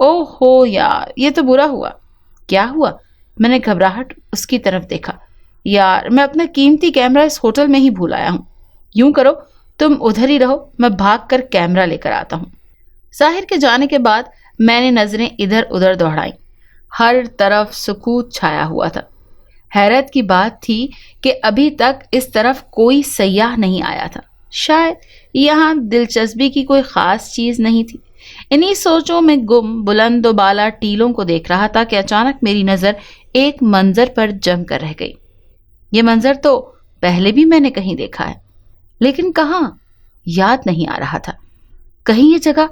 اوہ ہو یار، یہ تو برا ہوا۔ کیا ہوا؟ میں نے گھبراہٹ اس کی طرف دیکھا۔ یار میں اپنا قیمتی کیمرہ اس ہوٹل میں ہی بھول آیا ہوں۔ یوں کرو تم ادھر ہی رہو، میں بھاگ کر کیمرہ لے کر آتا ہوں۔ ساحر کے جانے کے بعد میں نے نظریں ادھر ادھر دوڑائیں۔ ہر طرف سکوت چھایا ہوا تھا۔ حیرت کی بات تھی کہ ابھی تک اس طرف کوئی سیاح نہیں آیا تھا۔ شاید یہاں دلچسپی کی کوئی خاص چیز نہیں تھی۔ انہی سوچوں میں گم بلند و بالا ٹیلوں کو دیکھ رہا تھا کہ اچانک میری نظر ایک منظر پر جم کر رہ گئی۔ یہ منظر تو پہلے بھی میں نے کہیں دیکھا ہے، لیکن کہاں؟ یاد نہیں آ رہا تھا۔ کہیں یہ جگہ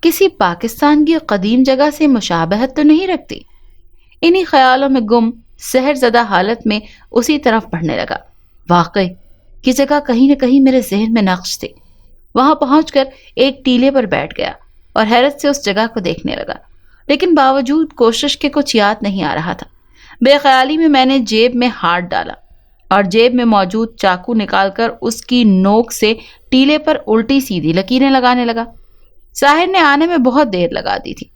کسی پاکستان کی قدیم جگہ سے مشابہت تو نہیں رکھتی؟ انہی خیالوں میں گم سحر زدہ حالت میں اسی طرف بڑھنے لگا۔ واقعی یہ جگہ کہیں نہ کہیں میرے ذہن میں نقش تھی۔ وہاں پہنچ کر ایک ٹیلے پر بیٹھ گیا اور حیرت سے اس جگہ کو دیکھنے لگا، لیکن باوجود کوشش کے کچھ یاد نہیں آ رہا تھا۔ بے خیالی میں نے جیب میں ہاتھ ڈالا اور جیب میں موجود چاقو نکال کر اس کی نوک سے ٹیلے پر الٹی سیدھی لکیریں لگانے لگا۔ ساحر نے آنے میں بہت دیر لگا دی تھی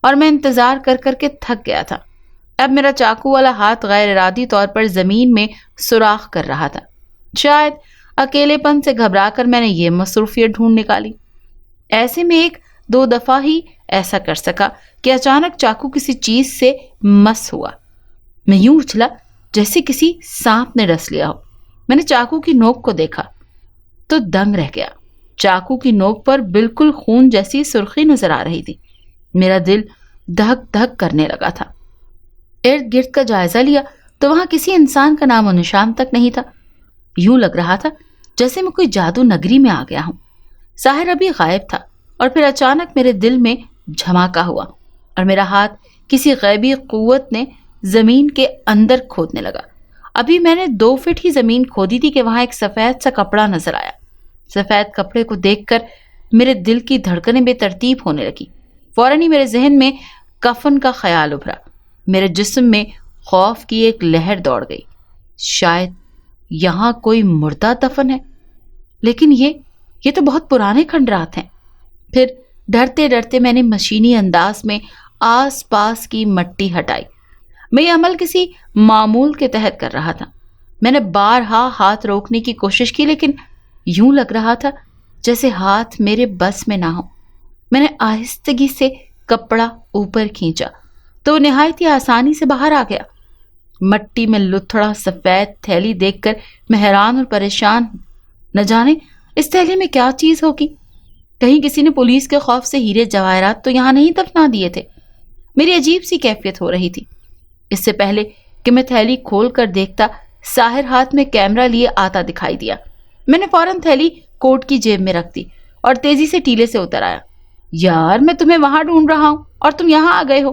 اور میں انتظار کر کر کے تھک گیا تھا۔ اب میرا چاقو والا ہاتھ غیر ارادی طور پر زمین میں سوراخ کر رہا تھا۔ شاید اکیلے پن سے گھبرا کر میں نے یہ مصروفیت ڈھونڈ نکالی۔ ایسے میں ایک دو دفعہ ہی ایسا کر سکا کہ اچانک چاقو کسی چیز سے مس ہوا۔ میں یوں اچھلا جیسے کسی سانپ نے ڈس لیا ہو۔ میں نے چاقو کی نوک کو دیکھا تو دنگ رہ گیا۔ چاقو کی نوک پر بالکل خون جیسی سرخی نظر آ رہی تھی۔ میرا دل دھک دھک کرنے لگا تھا۔ ارد گرد کا جائزہ لیا تو وہاں کسی انسان کا نام و نشان تک نہیں تھا۔ یوں لگ رہا تھا جیسے میں کوئی جادو نگری میں آ گیا ہوں۔ ساحر ابھی غائب تھا اور پھر اچانک میرے دل میں جھماکا ہوا اور میرا ہاتھ کسی غیبی قوت نے زمین کے اندر کھودنے لگا۔ ابھی میں نے 2 فٹ ہی زمین کھودی تھی کہ وہاں ایک سفید سا کپڑا نظر آیا۔ سفید کپڑے کو دیکھ کر میرے دل کی دھڑکنیں بے ترتیب ہونے لگی۔ فوراً ہی میرے ذہن میں کفن کا خیال ابھرا۔ میرے جسم میں خوف کی ایک لہر دوڑ گئی۔ شاید یہاں کوئی مردہ دفن ہے، لیکن یہ تو بہت پرانے کھنڈرات ہیں۔ پھر ڈرتے ڈرتے میں نے مشینی انداز میں آس پاس کی مٹی ہٹائی۔ میں یہ عمل کسی معمول کے تحت کر رہا تھا۔ میں نے بارہا ہاتھ روکنے کی کوشش کی، لیکن یوں لگ رہا تھا جیسے ہاتھ میرے بس میں نہ ہو۔ میں نے آہستگی سے کپڑا اوپر کھینچا تو نہایت ہی آسانی سے باہر آ گیا۔ مٹی میں لتھڑا سفید تھیلی دیکھ کر میں حیران اور پریشان ہوں۔ نہ جانے اس تھیلی میں کیا چیز ہوگی؟ کہیں کسی نے پولیس کے خوف سے ہیرے جواہرات تو یہاں نہیں دفنا دیے تھے؟ میری عجیب سی کیفیت ہو رہی تھی۔ اس سے پہلے کہ میں تھیلی کھول کر دیکھتا، ساحر ہاتھ میں کیمرہ لیے آتا دکھائی دیا۔ میں نے فوراً تھیلی کوٹ کی جیب میں رکھ دی اور تیزی سے ٹیلے سے اتر آیا۔ یار میں تمہیں وہاں ڈھونڈ رہا ہوں اور تم یہاں آ گئے ہو،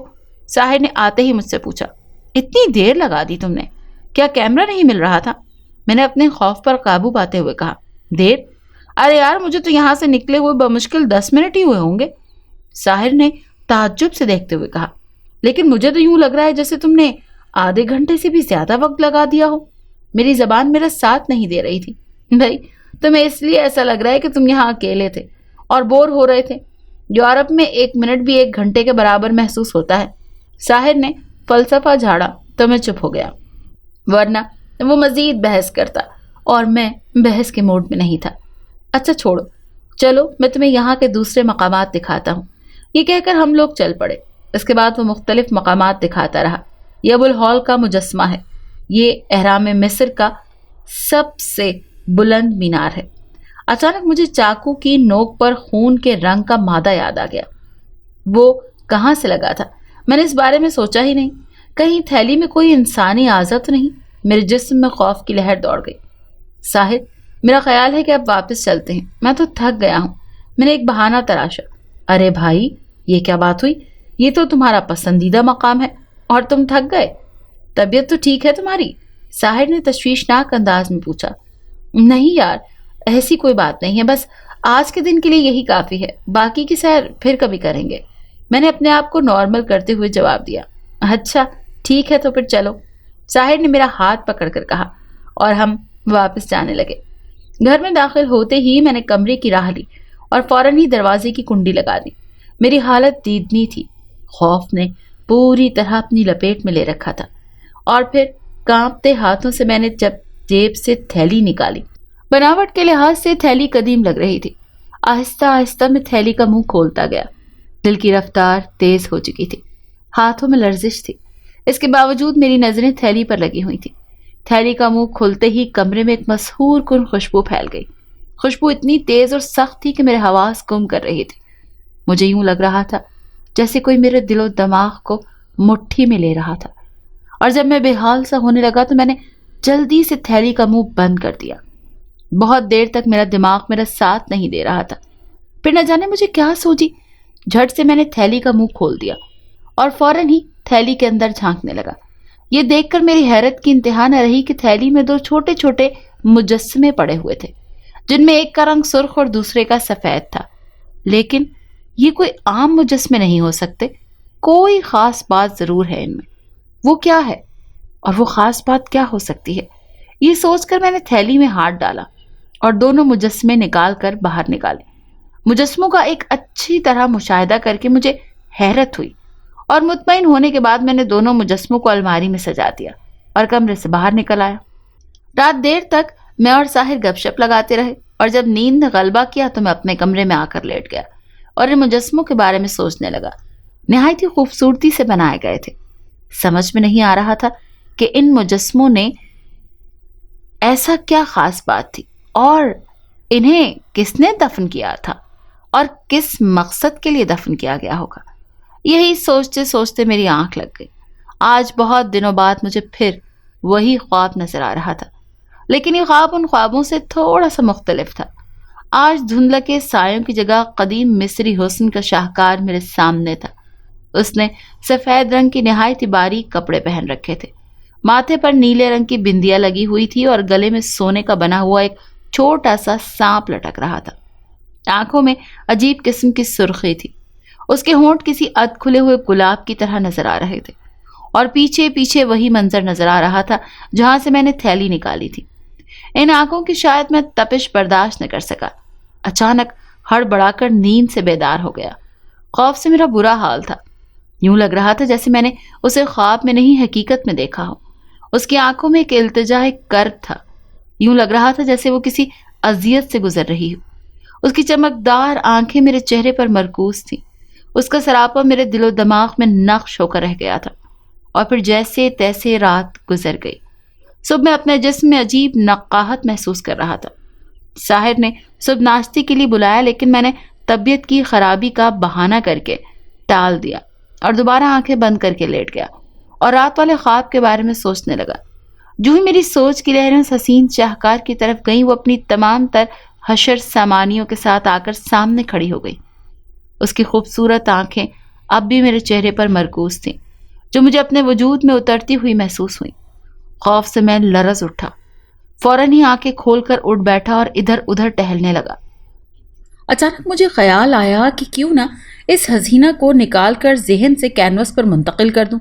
ساحر نے آتے ہی مجھ سے پوچھا۔ اتنی دیر لگا دی تم نے، کیا کیمرہ نہیں مل رہا تھا؟ میں نے اپنے خوف پر قابو پاتے ہوئے کہا۔ دیر؟ ارے یار مجھے تو یہاں سے نکلے ہوئے بمشکل 10 منٹ ہی ہوئے ہوں گے، ساحر نے تعجب سے دیکھتے ہوئے کہا۔ لیکن مجھے تو یوں لگ رہا ہے جیسے تم نے آدھے گھنٹے سے بھی زیادہ وقت لگا دیا ہو۔ میری زبان میرا ساتھ نہیں دے رہی تھی۔ بھائی تمہیں اس لیے ایسا لگ رہا ہے کہ تم یہاں اکیلے تھے اور بور ہو رہے تھے۔ یورپ میں 1 منٹ بھی 1 گھنٹے کے برابر محسوس ہوتا ہے۔ ساحر نے فلسفہ جھاڑا تو میں چپ ہو گیا، ورنہ وہ مزید بحث کرتا اور میں بحث کے موڈ میں نہیں تھا۔ اچھا چھوڑو، چلو میں تمہیں یہاں کے دوسرے مقامات دکھاتا ہوں، یہ کہہ کر ہم لوگ چل پڑے۔ اس کے بعد وہ مختلف مقامات دکھاتا رہا۔ یہ ابو الہول کا مجسمہ ہے، یہ اہرام مصر کا سب سے بلند مینار ہے۔ اچانک مجھے چاقو کی نوک پر خون کے رنگ کا مادہ یاد آ گیا۔ وہ کہاں سے لگا تھا؟ میں نے اس بارے میں سوچا ہی نہیں۔ کہیں تھیلی میں کوئی انسانی اعضا تو نہیں؟ میرے جسم میں خوف کی لہر دوڑ گئی۔ ساحر میرا خیال ہے کہ اب واپس چلتے ہیں، میں تو تھک گیا ہوں۔ میں نے ایک بہانہ تراشا۔ ارے بھائی یہ کیا بات ہوئی؟ یہ تو تمہارا پسندیدہ مقام ہے اور تم تھک گئے؟ طبیعت تو ٹھیک ہے تمہاری؟ ساحر نے تشویشناک انداز میں پوچھا۔ نہیں یار ایسی کوئی بات نہیں ہے، بس آج کے دن کے لیے یہی کافی ہے، باقی کی سیر پھر کبھی کریں گے، میں نے اپنے آپ کو نارمل کرتے ہوئے جواب دیا۔ اچھا ٹھیک ہے تو پھر چلو، ساحر نے میرا ہاتھ پکڑ کر کہا اور ہم واپس جانے لگے۔ گھر میں داخل ہوتے ہی میں نے کمرے کی راہ لی اور فوراً ہی دروازے کی کنڈی لگا دی۔ میری حالت دیدنی تھی، خوف نے پوری طرح اپنی لپیٹ میں لے رکھا تھا، اور پھر کانپتے ہاتھوں سے میں نے جب جیب سے تھیلی نکالی۔ بناوٹ کے لحاظ سے تھیلی قدیم لگ رہی تھی۔ آہستہ آہستہ میں تھیلی کا منہ کھولتا گیا۔ دل کی رفتار تیز ہو چکی تھی، ہاتھوں میں لرزش تھی۔ اس کے باوجود میری نظریں تھیلی پر لگی ہوئی تھیں۔ تھیلی کا منہ کھلتے ہی کمرے میں ایک مسحور کن خوشبو پھیل گئی۔ خوشبو اتنی تیز اور سخت تھی کہ میرے حواس گم کر رہی تھی۔ مجھے یوں لگ رہا تھا جیسے کوئی میرے دل و دماغ کو مٹھی میں لے رہا تھا، اور جب میں بے حال سا ہونے لگا تو میں نے جلدی سے تھیلی کا منہ بند کر دیا۔ بہت دیر تک میرا دماغ میرا ساتھ نہیں دے رہا تھا۔ پھر نہ جانے مجھے کیا سوجی، جھٹ سے میں نے تھیلی کا منہ کھول دیا اور فوراً ہی تھیلی کے اندر جھانکنے لگا۔ یہ دیکھ کر میری حیرت کی انتہا نہ رہی کہ تھیلی میں 2 چھوٹے چھوٹے مجسمے پڑے ہوئے تھے، جن میں ایک کا رنگ سرخ اور دوسرے کا سفید تھا۔ لیکن یہ کوئی عام مجسمے نہیں ہو سکتے، کوئی خاص بات ضرور ہے ان میں۔ وہ کیا ہے اور وہ خاص بات کیا ہو سکتی ہے؟ یہ سوچ کر میں نے تھیلی میں ہاتھ ڈالا اور دونوں مجسمے نکال کر باہر نکالے۔ مجسموں کا ایک اچھی طرح مشاہدہ کر کے مجھے حیرت ہوئی، اور مطمئن ہونے کے بعد میں نے دونوں مجسموں کو الماری میں سجا دیا اور کمرے سے باہر نکل آیا۔ رات دیر تک میں اور ساحر گپ شپ لگاتے رہے، اور جب نیند نے غلبہ کیا تو میں اپنے کمرے میں آ کر لیٹ گیا اور ان مجسموں کے بارے میں سوچنے لگا۔ نہایت ہی خوبصورتی سے بنائے گئے تھے۔ سمجھ میں نہیں آ رہا تھا کہ ان مجسموں نے ایسا کیا خاص بات تھی، اور انہیں کس نے دفن کیا تھا اور کس مقصد کے لیے دفن کیا گیا ہوگا۔ یہی سوچتے سوچتے میری آنکھ لگ گئی۔ آج بہت دنوں بعد مجھے پھر وہی خواب نظر آ رہا تھا، لیکن یہ خواب ان خوابوں سے تھوڑا سا مختلف تھا۔ آج دھندلکے سایوں کی جگہ قدیم مصری حسن کا شاہکار میرے سامنے تھا۔ اس نے سفید رنگ کی نہایت باریک کپڑے پہن رکھے تھے، ماتھے پر نیلے رنگ کی بندیاں لگی ہوئی تھی اور گلے میں سونے کا بنا ہوا ایک چھوٹا سا سانپ لٹک رہا تھا۔ آنکھوں میں عجیب قسم کی سرخی تھی۔ اس کے ہونٹ کسی اد کھلے ہوئے گلاب کی طرح نظر آ رہے تھے، اور پیچھے پیچھے وہی منظر نظر آ رہا تھا جہاں سے میں نے تھیلی نکالی تھی۔ ان آنکھوں کی شاید میں تپش برداشت نہ کر سکا۔ اچانک ہڑبڑا کر نیند سے بیدار ہو گیا۔ خوف سے میرا برا حال تھا۔ یوں لگ رہا تھا جیسے میں نے اسے خواب میں نہیں حقیقت میں دیکھا ہو۔ اس کی آنکھوں میں ایک التجا، ایک کرب تھا۔ یوں لگ رہا تھا جیسے وہ کسی اذیت سے گزر رہی ہو۔ اس کی چمکدار آنکھیں میرے چہرے پر مرکوز تھیں۔ اس کا سراپا میرے دل و دماغ میں نقش ہو کر رہ گیا تھا، اور پھر جیسے تیسے رات گزر گئی۔ صبح میں اپنے جسم میں عجیب نقاہت محسوس کر رہا تھا۔ ساحر نے صبح ناشتے کے لیے بلایا، لیکن میں نے طبیعت کی خرابی کا بہانہ کر کے ٹال دیا اور دوبارہ آنکھیں بند کر کے لیٹ گیا اور رات والے خواب کے بارے میں سوچنے لگا۔ جو ہی میری سوچ کی لہریں اس حسین شاہکار کی طرف گئیں، وہ اپنی تمام تر حشر سامانیوں کے ساتھ آ کر سامنے کھڑی ہو گئی۔ اس کی خوبصورت آنکھیں اب بھی میرے چہرے پر مرکوز تھیں، جو مجھے اپنے وجود میں اترتی ہوئی محسوس ہوئی۔ خوف سے میں لرز اٹھا، فوراً ہی آنکھیں کھول کر اٹھ بیٹھا اور ادھر ادھر ٹہلنے لگا۔ اچانک مجھے خیال آیا کہ کیوں نہ اس حسینہ کو نکال کر ذہن سے کینوس پر منتقل کر دوں۔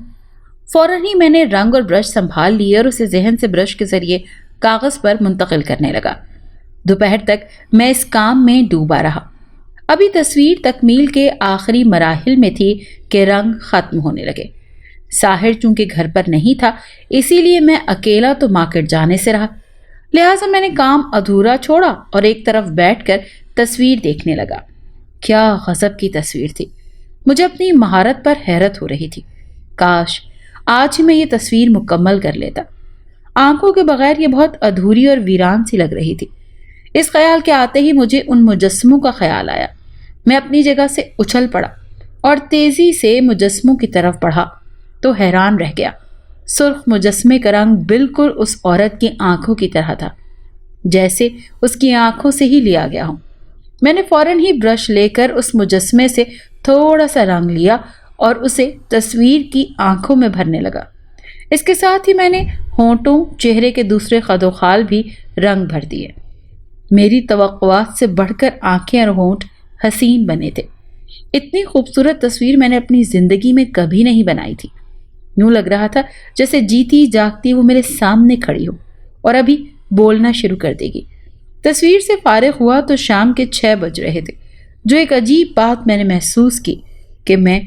فوراً ہی میں نے رنگ اور برش سنبھال لیے اور اسے ذہن سے برش کے ذریعے کاغذ پر منتقل کرنے لگا۔ دوپہر تک میں اس کام میں ڈوبا رہا۔ ابھی تصویر تکمیل کے آخری مراحل میں تھی کہ رنگ ختم ہونے لگے۔ ساحر چونکہ گھر پر نہیں تھا، اسی لیے میں اکیلا تو مارکیٹ جانے سے رہا، لہٰذا میں نے کام ادھورا چھوڑا اور ایک طرف بیٹھ کر تصویر دیکھنے لگا۔ کیا غضب کی تصویر تھی! مجھے اپنی مہارت پر حیرت ہو رہی تھی۔ کاش آج ہی میں یہ تصویر مکمل کر لیتا۔ آنکھوں کے بغیر یہ بہت ادھوری اور ویران سی لگ رہی تھی۔ اس خیال کے آتے ہی مجھے ان مجسموں کا خیال آیا۔ میں اپنی جگہ سے اچھل پڑا اور تیزی سے مجسموں کی طرف بڑھا تو حیران رہ گیا۔ سرخ مجسمے کا رنگ بالکل اس عورت کی آنکھوں کی طرح تھا، جیسے اس کی آنکھوں سے ہی لیا گیا ہو۔ میں نے فوراً ہی برش لے کر اس مجسمے سے تھوڑا سا رنگ لیا اور اسے تصویر کی آنکھوں میں بھرنے لگا۔ اس کے ساتھ ہی میں نے ہونٹوں، چہرے کے دوسرے خد و خال بھی رنگ بھر دیے۔ میری توقعات سے بڑھ کر آنکھیں اور ہونٹ حسین بنے تھے۔ اتنی خوبصورت تصویر میں نے اپنی زندگی میں کبھی نہیں بنائی تھی۔ یوں لگ رہا تھا جیسے جیتی جاگتی وہ میرے سامنے کھڑی ہو اور ابھی بولنا شروع کر دے گی۔ تصویر سے فارغ ہوا تو شام کے 6 بج رہے تھے۔ جو ایک عجیب بات میں نے محسوس کی کہ میں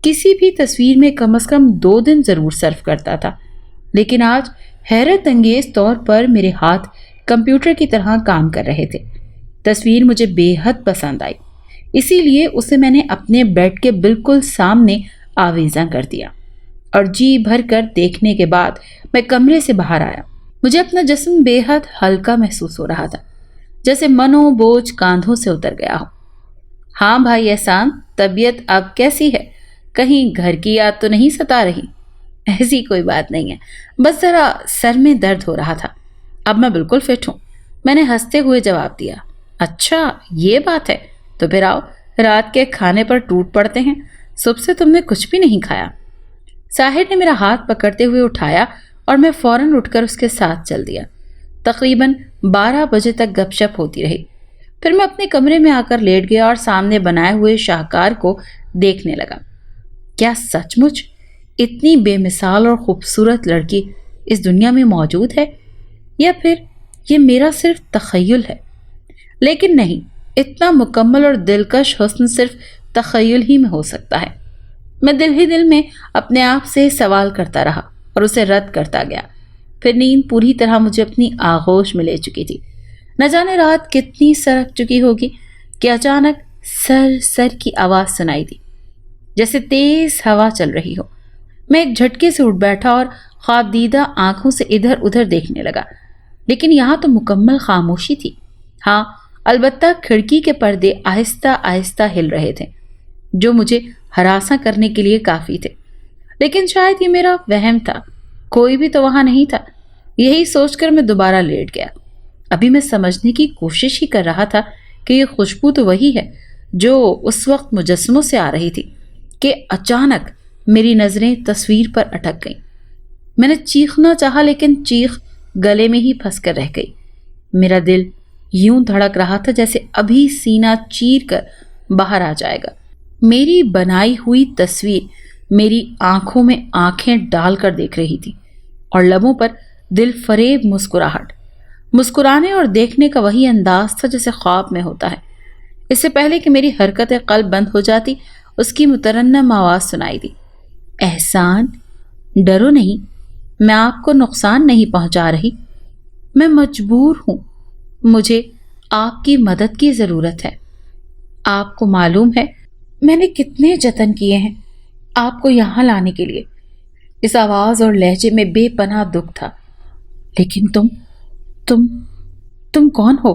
کسی بھی تصویر میں کم از کم 2 دن ضرور صرف کرتا تھا، لیکن آج حیرت انگیز طور پر میرے ہاتھ کمپیوٹر کی طرح کام کر رہے تھے۔ تصویر مجھے بے حد پسند آئی، اسی لیے اسے میں نے اپنے بیڈ کے بالکل سامنے آویزاں کر دیا اور جی بھر کر دیکھنے کے بعد میں کمرے سے باہر آیا۔ مجھے اپنا جسم بے حد ہلکا محسوس ہو رہا تھا، جیسے منو بوجھ کاندھوں سے اتر گیا ہو۔ ہاں بھائی احسان، طبیعت اب کیسی ہے؟ کہیں گھر کی یاد تو نہیں ستا رہی؟ ایسی کوئی بات نہیں ہے، بس ذرا سر میں درد ہو رہا تھا۔ اب میں بالکل فٹ ہوں، میں نے ہنستے ہوئے جواب دیا۔ اچھا یہ بات ہے، تو پھر آؤ رات کے کھانے پر ٹوٹ پڑتے ہیں، صبح سے تم نے کچھ بھی نہیں کھایا۔ ساحر نے میرا ہاتھ پکڑتے ہوئے اٹھایا اور میں فوراً اٹھ کر اس کے ساتھ چل دیا۔ تقریباً 12 بجے تک گپ شپ ہوتی رہی، پھر میں اپنے کمرے میں آ کر لیٹ گیا اور سامنے بنائے ہوئے شاہکار کو دیکھنے لگا۔ کیا سچ مچ اتنی بے مثال اور خوبصورت لڑکی اس دنیا میں موجود ہے، یا پھر یہ میرا صرف تخیل ہے؟ لیکن نہیں، اتنا مکمل اور دلکش حسن صرف تخیل ہی میں ہو سکتا ہے۔ میں دل ہی دل میں اپنے آپ سے سوال کرتا رہا اور اسے رد کرتا گیا۔ پھر نیند پوری طرح مجھے اپنی آغوش میں لے چکی تھی۔ نہ جانے رات کتنی سرک چکی ہوگی کہ اچانک سر سر کی آواز سنائی دی، جیسے تیز ہوا چل رہی ہو۔ میں ایک جھٹکے سے اٹھ بیٹھا اور خواب دیدہ آنکھوں سے ادھر ادھر دیکھنے لگا، لیکن یہاں تو مکمل خاموشی تھی۔ ہاں البتہ کھڑکی کے پردے آہستہ آہستہ ہل رہے تھے، جو مجھے ہراساں کرنے کے لیے کافی تھے، لیکن شاید یہ میرا وہم تھا، کوئی بھی تو وہاں نہیں تھا۔ یہی سوچ کر میں دوبارہ لیٹ گیا۔ ابھی میں سمجھنے کی کوشش ہی کر رہا تھا کہ یہ خوشبو تو وہی ہے جو اس وقت مجسموں سے آ رہی تھی، کہ اچانک میری نظریں تصویر پر اٹک گئیں۔ میں نے چیخنا چاہا لیکن چیخ گلے میں ہی پھنس کر رہ گئی۔ میرا دل یوں دھڑک رہا تھا جیسے ابھی سینہ چیر کر باہر آ جائے گا۔ میری بنائی ہوئی تصویر میری آنکھوں میں آنکھیں ڈال کر دیکھ رہی تھی اور لبوں پر دل فریب مسکراہٹ۔ مسکرانے اور دیکھنے کا وہی انداز تھا جیسے خواب میں ہوتا ہے۔ اس سے پہلے کہ میری حرکت قلب بند ہو جاتی، اس کی مترنم آواز سنائی دی۔ احسان، ڈرو نہیں، میں آپ کو نقصان نہیں پہنچا رہی، میں مجبور ہوں، مجھے آپ کی مدد کی ضرورت ہے۔ آپ کو معلوم ہے میں نے کتنے جتن کیے ہیں آپ کو یہاں لانے کے لیے۔ اس آواز اور لہجے میں بے پناہ دکھ تھا۔ لیکن تم کون ہو؟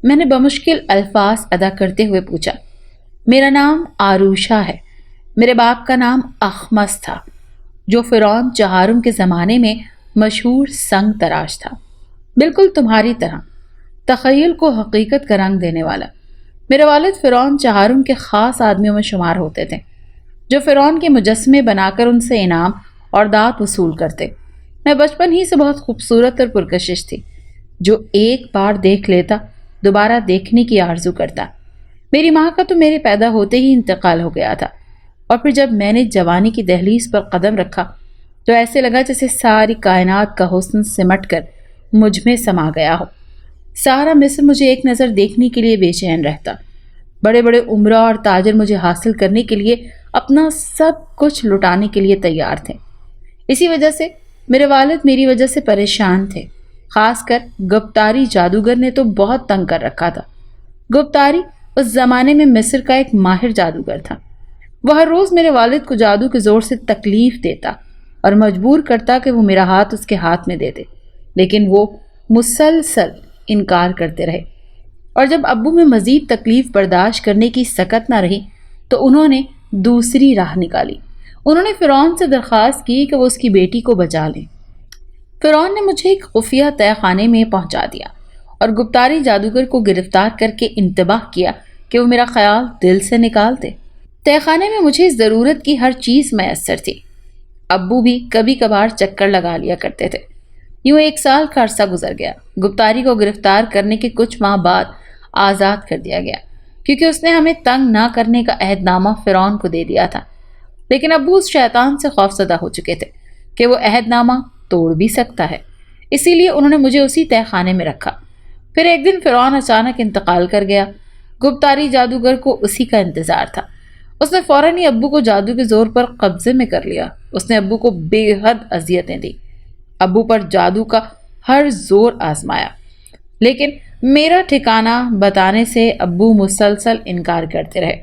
میں نے بمشکل الفاظ ادا کرتے ہوئے پوچھا۔ میرا نام آروشا ہے، میرے باپ کا نام اخمس تھا، جو فرعون چہارم کے زمانے میں مشہور سنگ تراش تھا، بالکل تمہاری طرح، تخیل کو حقیقت کا رنگ دینے والا۔ میرے والد فرعون چہارم کے خاص آدمیوں میں شمار ہوتے تھے، جو فرعون کے مجسمے بنا کر ان سے انعام اور داد وصول کرتے۔ میں بچپن ہی سے بہت خوبصورت اور پرکشش تھی، جو ایک بار دیکھ لیتا دوبارہ دیکھنے کی آرزو کرتا۔ میری ماں کا تو میرے پیدا ہوتے ہی انتقال ہو گیا تھا، اور پھر جب میں نے جوانی کی دہلیز پر قدم رکھا تو ایسے لگا جیسے ساری کائنات کا حسن سمٹ کر مجھ میں سما گیا ہو۔ سارا مصر مجھے ایک نظر دیکھنے کے لیے بے چین رہتا۔ بڑے بڑے عمرا اور تاجر مجھے حاصل کرنے کے لیے اپنا سب کچھ لٹانے کے لیے تیار تھے۔ اسی وجہ سے میرے والد میری وجہ سے پریشان تھے، خاص کر گپتاری جادوگر نے تو بہت تنگ کر رکھا تھا۔ گپتاری اس زمانے میں مصر کا ایک ماہر جادوگر تھا۔ وہ ہر روز میرے والد کو جادو کے زور سے تکلیف دیتا اور مجبور کرتا کہ وہ میرا ہاتھ اس کے ہاتھ میں دے دے، لیکن وہ مسلسل انکار کرتے رہے، اور جب ابو میں مزید تکلیف برداشت کرنے کی سکت نہ رہی تو انہوں نے دوسری راہ نکالی۔ انہوں نے فرعون سے درخواست کی کہ وہ اس کی بیٹی کو بچا لیں۔ فرعون نے مجھے ایک خفیہ تہہ خانے میں پہنچا دیا اور گپتاری جادوگر کو گرفتار کر کے انتباہ کیا کہ وہ میرا خیال دل سے نکال دے۔ تہہ خانے میں مجھے ضرورت کی ہر چیز میسر تھی۔ ابو بھی کبھی کبھار چکر لگا لیا کرتے تھے۔ یوں 1 سال کا عرصہ گزر گیا۔ گپتاری کو گرفتار کرنے کے کچھ ماہ بعد آزاد کر دیا گیا، کیونکہ اس نے ہمیں تنگ نہ کرنے کا عہد نامہ فرعون کو دے دیا تھا۔ لیکن ابو اس شیطان سے خوفزدہ ہو چکے تھے کہ وہ عہد نامہ توڑ بھی سکتا ہے، اسی لیے انہوں نے مجھے اسی تہہ خانے میں رکھا۔ پھر ایک دن فرعون اچانک انتقال کر گیا۔ گپتاری جادوگر کو اسی کا انتظار تھا۔ اس نے فوراً ہی ابو کو جادو کے زور پر قبضے میں کر لیا۔ اس نے ابو کو بے حد اذیتیں دی، ابو پر جادو کا ہر زور آزمایا، لیکن میرا ٹھکانہ بتانے سے ابو مسلسل انکار کرتے رہے۔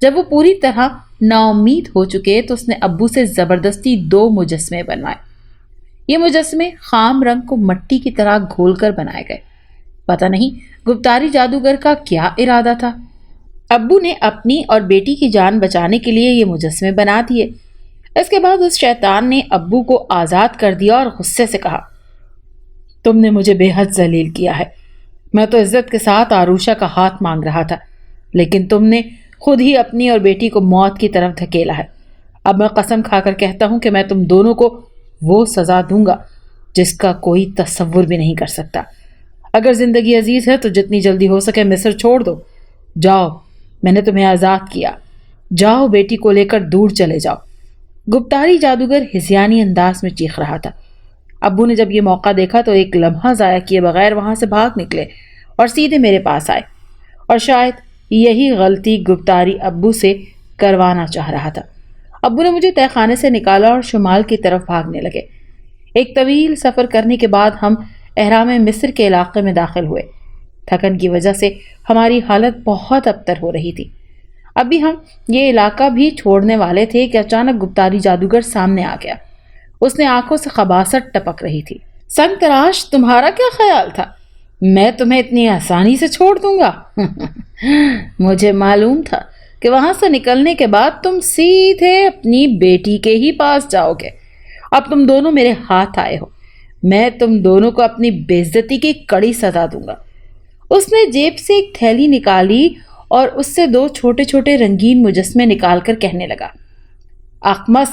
جب وہ پوری طرح نا امید ہو چکے تو اس نے ابو سے زبردستی 2 مجسمے بنوائے۔ یہ مجسمے خام رنگ کو مٹی کی طرح گھول کر بنائے گئے۔ پتہ نہیں گپتاری جادوگر کا کیا ارادہ تھا۔ ابو نے اپنی اور بیٹی کی جان بچانے کے لیے یہ مجسمے بنا دیے۔ اس کے بعد اس شیطان نے ابو کو آزاد کر دیا اور غصے سے کہا، تم نے مجھے بے حد ذلیل کیا ہے۔ میں تو عزت کے ساتھ آروشا کا ہاتھ مانگ رہا تھا، لیکن تم نے خود ہی اپنی اور بیٹی کو موت کی طرف دھکیلا ہے۔ اب میں قسم کھا کر کہتا ہوں کہ میں تم دونوں کو وہ سزا دوں گا جس کا کوئی تصور بھی نہیں کر سکتا۔ اگر زندگی عزیز ہے تو جتنی جلدی ہو سکے مصر چھوڑ دو۔ جاؤ، میں نے تمہیں آزاد کیا، جاؤ بیٹی کو لے کر دور چلے جاؤ۔ گپتاری جادوگر ہذیانی انداز میں چیخ رہا تھا۔ ابو نے جب یہ موقع دیکھا تو ایک لمحہ ضائع کیے بغیر وہاں سے بھاگ نکلے اور سیدھے میرے پاس آئے، اور شاید یہی غلطی گپتاری ابو سے کروانا چاہ رہا تھا۔ ابو نے مجھے تہہ خانے سے نکالا اور شمال کی طرف بھاگنے لگے۔ ایک طویل سفر کرنے کے بعد ہم احرام مصر کے علاقے میں داخل ہوئے۔ تھکن کی وجہ سے ہماری حالت بہت ابتر ہو رہی تھی۔ ابھی ہم یہ علاقہ بھی چھوڑنے والے تھے کہ اچانک گپتاری جادوگر سامنے آ گیا۔ اس نے آنکھوں سے خباثت ٹپک رہی تھی۔ سنگ تراش، تمہارا کیا خیال تھا میں تمہیں اتنی آسانی سے چھوڑ دوں گا؟ مجھے معلوم تھا کہ وہاں سے نکلنے کے بعد تم سیدھے اپنی بیٹی کے ہی پاس جاؤ گے۔ اب تم دونوں میرے ہاتھ آئے ہو، میں تم دونوں کو اپنی بے عزتی کی کڑی سزا دوں گا۔ اس نے جیب سے ایک تھیلی نکالی اور اس سے 2 چھوٹے چھوٹے رنگین مجسمے نکال کر کہنے لگا، اخمس،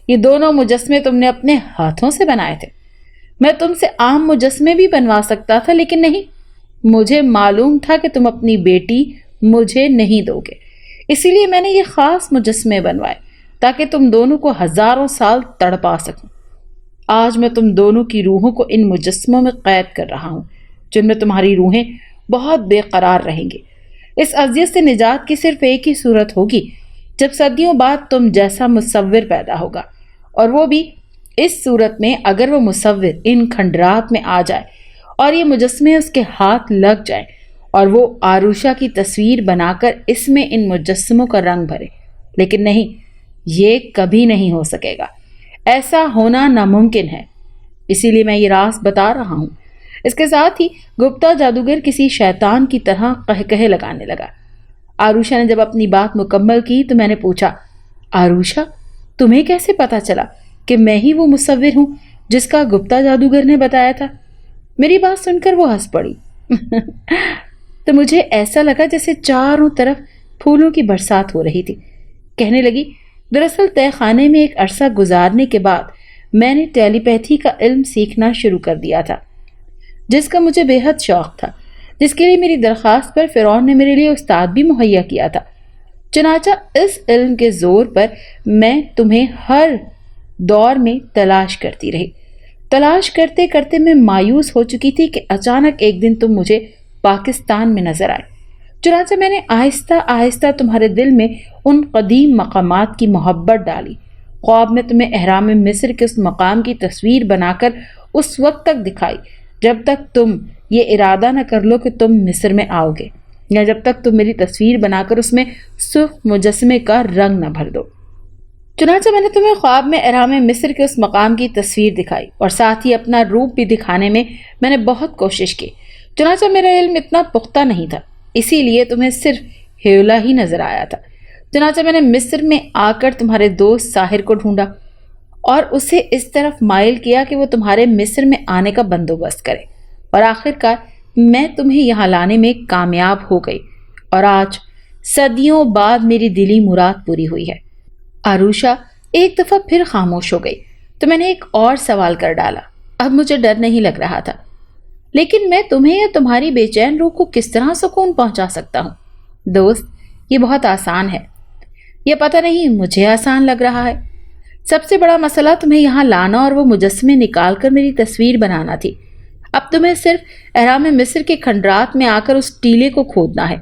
یہ دونوں مجسمے تم نے اپنے ہاتھوں سے بنائے تھے۔ میں تم سے عام مجسمے بھی بنوا سکتا تھا، لیکن نہیں، مجھے معلوم تھا کہ تم اپنی بیٹی مجھے نہیں دو گے، اسی لیے میں نے یہ خاص مجسمے بنوائے تاکہ تم دونوں کو ہزاروں سال تڑپا سکوں۔ آج میں تم دونوں کی روحوں کو ان مجسموں میں قید کر رہا ہوں، جن میں تمہاری روحیں بہت بے قرار رہیں گی۔ اس اذیت سے نجات کی صرف ایک ہی صورت ہوگی جب صدیوں بعد تم جیسا مصور پیدا ہوگا، اور وہ بھی اس صورت میں اگر وہ مصور ان کھنڈرات میں آ جائے اور یہ مجسمے اس کے ہاتھ لگ جائیں اور وہ آروشا کی تصویر بنا کر اس میں ان مجسموں کا رنگ بھرے۔ لیکن نہیں، یہ کبھی نہیں ہو سکے گا، ایسا ہونا ناممکن ہے، اسی لیے میں یہ راز بتا رہا ہوں۔ اس کے ساتھ ہی گپتا جادوگر کسی شیطان کی طرح قہقہے لگانے لگا۔ آروشا نے جب اپنی بات مکمل کی تو میں نے پوچھا، آروشا، تمہیں کیسے پتا چلا کہ میں ہی وہ مصور ہوں جس کا گپتا جادوگر نے بتایا تھا؟ میری بات سن کر وہ ہنس پڑی۔ تو مجھے ایسا لگا جیسے چاروں طرف پھولوں کی برسات ہو رہی تھی۔ کہنے لگی، دراصل تہہ خانے میں ایک عرصہ گزارنے کے بعد میں نے ٹیلی پیتھی کا علم سیکھنا شروع کر دیا تھا، جس کا مجھے بے حد شوق تھا، جس کے لیے میری درخواست پر فرعون نے میرے لیے استاد بھی مہیا کیا تھا۔ چنانچہ اس علم کے زور پر میں تمہیں ہر دور میں تلاش کرتی رہی۔ تلاش کرتے کرتے میں مایوس ہو چکی تھی کہ اچانک ایک دن تم مجھے پاکستان میں نظر آئے۔ چنانچہ میں نے آہستہ آہستہ تمہارے دل میں ان قدیم مقامات کی محبت ڈالی۔ خواب میں تمہیں احرام مصر کے اس مقام کی تصویر بنا کر اس وقت تک دکھائی جب تک تم یہ ارادہ نہ کر لو کہ تم مصر میں آؤ گے، یا جب تک تم میری تصویر بنا کر اس میں سرخ مجسمے کا رنگ نہ بھر دو۔ چنانچہ میں نے تمہیں خواب میں احرام مصر کے اس مقام کی تصویر دکھائی، اور ساتھ ہی اپنا روپ بھی دکھانے میں نے بہت کوشش کی۔ چنانچہ میرا علم اتنا پختہ نہیں تھا، اسی لیے تمہیں صرف ہیولا ہی نظر آیا تھا۔ چنانچہ میں نے مصر میں آ کر تمہارے دوست ساحر کو ڈھونڈا اور اسے اس طرف مائل کیا کہ وہ تمہارے مصر میں آنے کا بندوبست کرے، اور آخرکار میں تمہیں یہاں لانے میں کامیاب ہو گئی، اور آج صدیوں بعد میری دلی مراد پوری ہوئی ہے۔ آروشا ایک دفعہ پھر خاموش ہو گئی تو میں نے ایک اور سوال کر ڈالا۔ اب مجھے ڈر نہیں لگ رہا تھا، لیکن میں تمہیں یا تمہاری بے چین روح کو کس طرح سکون پہنچا سکتا ہوں؟ دوست، یہ بہت آسان ہے۔ یہ پتہ نہیں مجھے آسان لگ رہا ہے۔ سب سے بڑا مسئلہ تمہیں یہاں لانا اور وہ مجسمے نکال کر میری تصویر بنانا تھی۔ اب تمہیں صرف احرام مصر کے کھنڈرات میں آ کر اس ٹیلے کو کھودنا ہے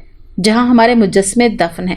جہاں ہمارے مجسمے دفن ہیں،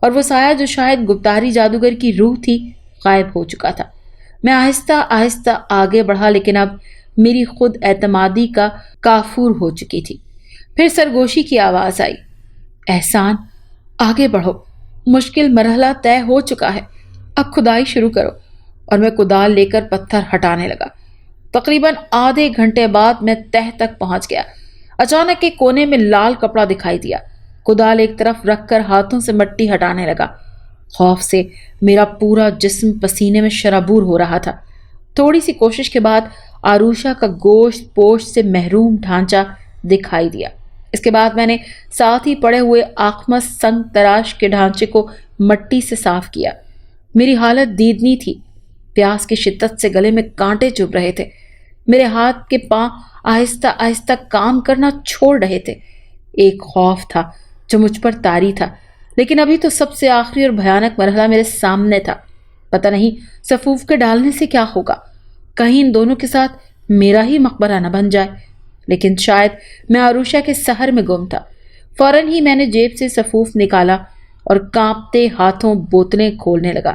اور وہ سایہ جو شاید گپتاری جادوگر کی روح تھی غائب ہو چکا تھا۔ میں آہستہ آہستہ آگے بڑھا، لیکن اب میری خود اعتمادی کا کافور ہو چکی تھی۔ پھر سرگوشی کی آواز آئی، احسان آگے بڑھو، مشکل مرحلہ طے ہو چکا ہے، اب کھدائی شروع کرو۔ اور میں کدال لے کر پتھر ہٹانے لگا۔ تقریباً آدھے گھنٹے بعد میں تہ تک پہنچ گیا۔ اچانک ایک کونے میں لال کپڑا دکھائی دیا۔ کدال ایک طرف رکھ کر ہاتھوں سے مٹی ہٹانے لگا۔ خوف سے میرا پورا جسم پسینے میں شرابور ہو رہا تھا۔ تھوڑی سی کوشش کے بعد آروشا کا گوشت پوش سے محروم ڈھانچہ دکھائی دیا۔ اس کے بعد میں نے ساتھ ہی پڑے ہوئے آخمس سنگ تراش کے ڈھانچے کو مٹی سے صاف کیا۔ میری حالت دیدنی تھی۔ پیاس کی شدت سے گلے میں کانٹے چبھ رہے تھے۔ میرے ہاتھ کے پاؤں آہستہ آہستہ کام کرنا چھوڑ رہے تھے۔ ایک خوف تھا جو مجھ پر طاری تھا، لیکن ابھی تو سب سے آخری اور بھیانک مرحلہ میرے سامنے تھا۔ پتہ نہیں صفوف کے ڈالنے سے کیا ہوگا، کہیں ان دونوں کے ساتھ میرا ہی مقبرہ نہ بن جائے۔ لیکن شاید میں آروشا کے سحر میں گم تھا۔ فوراً ہی میں نے جیب سے صفوف نکالا اور کانپتے ہاتھوں بوتلیں کھولنے لگا۔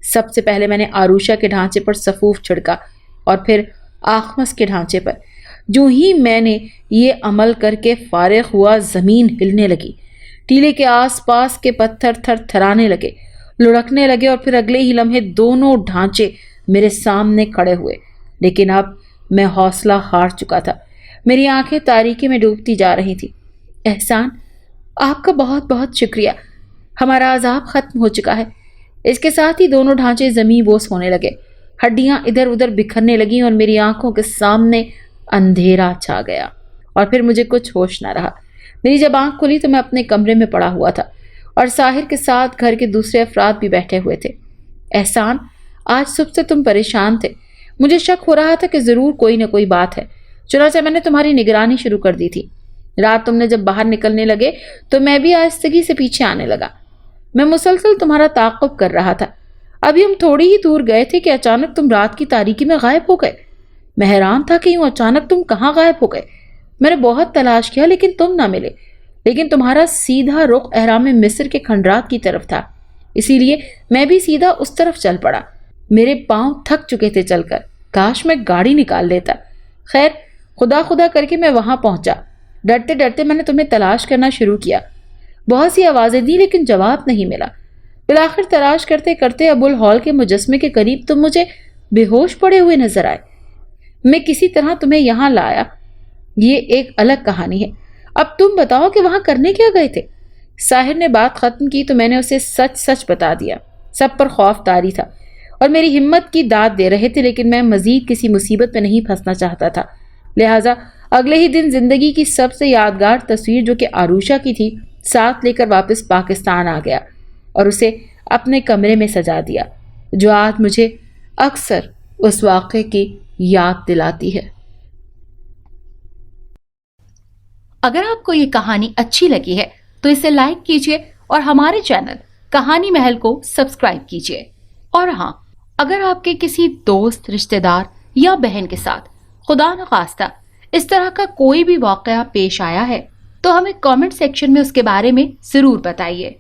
سب سے پہلے میں نے آروشا کے ڈھانچے پر صفوف چھڑکا اور پھر آخمس کے ڈھانچے پر۔ جو ہی میں نے یہ عمل کر کے فارغ ہوا، زمین ہلنے لگی، ٹیلے کے آس پاس کے پتھر تھر تھرانے لگے، لڑکنے لگے، اور پھر اگلے ہی لمحے دونوں ڈھانچے میرے سامنے کھڑے ہوئے۔ لیکن اب میں حوصلہ ہار چکا تھا۔ میری آنکھیں تاریکی میں ڈوبتی جا رہی تھی۔ احسان، آپ کا بہت بہت شکریہ، ہمارا عذاب ختم ہو چکا ہے۔ اس کے ساتھ ہی دونوں ڈھانچے زمیں بوس ہونے لگے، ہڈیاں ادھر ادھر بکھرنے لگیں اور میری آنکھوں کے سامنے اندھیرا چھا گیا، اور پھر مجھے کچھ ہوش نہ رہا۔ میری جب آنکھ کھلی تو میں اپنے کمرے میں پڑا ہوا تھا، اور ساحر کے ساتھ گھر کے دوسرے افراد بھی بیٹھے ہوئے تھے۔ احسان، آج صبح سے تم پریشان تھے، مجھے شک ہو رہا تھا کہ ضرور کوئی نہ کوئی بات ہے، چنانچہ میں نے تمہاری نگرانی شروع کر دی تھی۔ رات تم نے جب باہر نکلنے لگے تو میں بھی آہستگی سے پیچھے آنے لگا۔ میں مسلسل تمہارا تعاقب کر رہا تھا۔ ابھی ہم تھوڑی ہی دور گئے تھے کہ اچانک تم رات کی تاریکی میں غائب ہو گئے۔ میں حیران تھا کہ یوں اچانک تم کہاں غائب ہو گئے۔ میں نے بہت تلاش کیا لیکن تم نہ ملے، لیکن تمہارا سیدھا رخ احرام مصر کے کھنڈرات کی طرف تھا، اسی لیے میں بھی سیدھا اس طرف چل پڑا۔ میرے پاؤں تھک چکے تھے چل کر، کاش میں گاڑی نکال لیتا۔ خیر، خدا خدا کر کے میں وہاں پہنچا۔ ڈرتے ڈرتے میں نے تمہیں تلاش کرنا شروع کیا، بہت سی آوازیں دی لیکن جواب نہیں ملا۔ بالآخر تلاش کرتے کرتے ابو الہول کے مجسمے کے قریب تم مجھے بے ہوش پڑے ہوئے نظر آئے۔ میں کسی طرح تمہیں یہاں لایا، یہ ایک الگ کہانی ہے۔ اب تم بتاؤ کہ وہاں کرنے کیا گئے تھے؟ ساحر نے بات ختم کی تو میں نے اسے سچ سچ بتا دیا۔ سب پر خوف طاری تھا اور میری ہمت کی داد دے رہے تھے، لیکن میں مزید کسی مصیبت میں نہیں پھنسنا چاہتا تھا۔ لہٰذا اگلے ہی دن زندگی کی سب سے یادگار تصویر جو کہ آروشا کی تھی ساتھ لے کر واپس پاکستان آ گیا اور اسے اپنے کمرے میں سجا دیا، جو آج مجھے اکثر اس واقعے کی یاد دلاتی ہے۔ اگر آپ کو یہ کہانی اچھی لگی ہے تو اسے لائک کیجیے اور ہمارے چینل کہانی محل کو سبسکرائب کیجیے۔ اور ہاں، اگر آپ کے کسی دوست، رشتہ دار یا بہن کے ساتھ خدا نخواستہ اس طرح کا کوئی بھی واقعہ پیش آیا ہے تو ہمیں کامنٹ سیکشن میں اس کے بارے میں ضرور بتائیے۔